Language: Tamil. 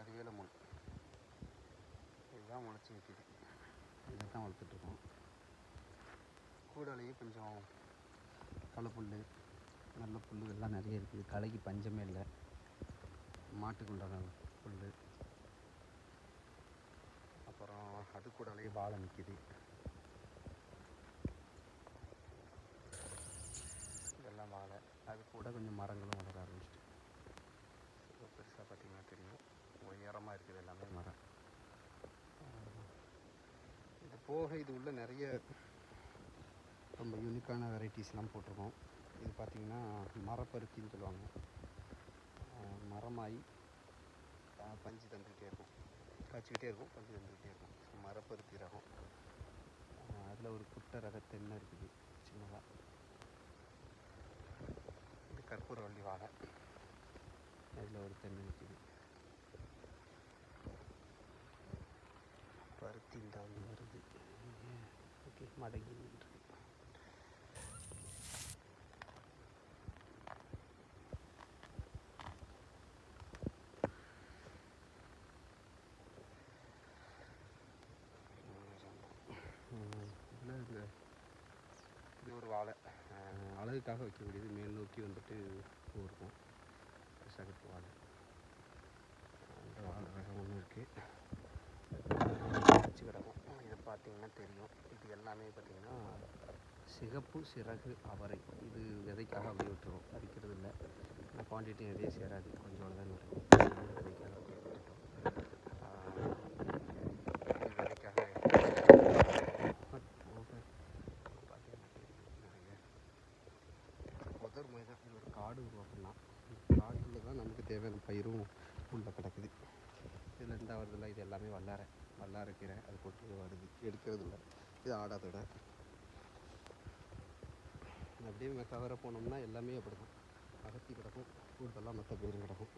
கருவேல முள் இதுதான் முளைச்சி நிற்கிது. இதை தான் வளர்த்துட்ருக்கோம். கூடாலேயே கொஞ்சம் களைப்புல், நல்ல புல் எல்லாம் நிறைய இருக்குது. களைக்கு பஞ்சமே இல்லை. மாட்டுக்கு உண்டான புல், அப்புறம் அது கூடாலேயே வாழை நிற்கிது. இதெல்லாம் வாழை. அது கூட கொஞ்சம் மரங்களும் வளர ஆரம்பிச்சிட்டு பெருசாக பார்த்திங்கன்னா தெரியும். உயரமாக இருக்குது எல்லாமே மரம். இது போக இது உள்ள நிறைய ரொம்ப யூனிக்கான வெரைட்டிஸ்லாம் போட்டிருக்கோம். இது பார்த்திங்கன்னா மரப்பருத்தின்னு சொல்லுவாங்க. மரமாகி பஞ்சு தந்துக்கிட்டே இருக்கும், காய்ச்சிக்கிட்டே இருக்கும், பஞ்சு தந்துக்கிட்டே இருக்கும். மரப்பருத்தி ரகம். அதில் ஒரு குட்டை ரக தென்னை இருக்குது சின்னதாக. இது கற்பூரவள்ளி வாழை. அதில் ஒரு தென்னை இருக்குது. பருத்தி தான் வருது. ஓகே, மடங்கி நின்று இது ஒரு வாழை. அழகுக்காக வைக்கக்கூடியது. மேல் நோக்கி வந்துட்டு பூ இருக்கும். சகப்பு வாழை. அந்த வாழை ரகம் ஒன்று இருக்குது. வச்சு கிடக்கும். இதை பார்த்திங்கன்னா தெரியும். இது எல்லாமே பார்த்திங்கன்னா சிகப்பு சிறகு அவரை. இது விதைக்காக அப்படியே விட்டுருவோம், பறிக்கிறது இல்லை. குவான்டிட்டி நிறைய சேராது, கொஞ்சோடு தான் வரும். விதைக்காக அப்படியே விட்டுட்டோம். ஒரு காடு உருவாக்கலாம். காட்டில் தான் நமக்கு தேவையான பயிரும் உள்ள கிடக்குது. இதில் இருந்தால் வருதில்ல, இது எல்லாமே வல்லாரக்கீரை. அது போட்டு வருது, எடுக்கிறது இல்லை. இது ஆடாதோட. அப்படியே கவரை போனோம்னா எல்லாமே அப்படி தான். அகத்தி கிடக்கும், கூடுதலாக மற்ற பயிரும் கிடக்கும்.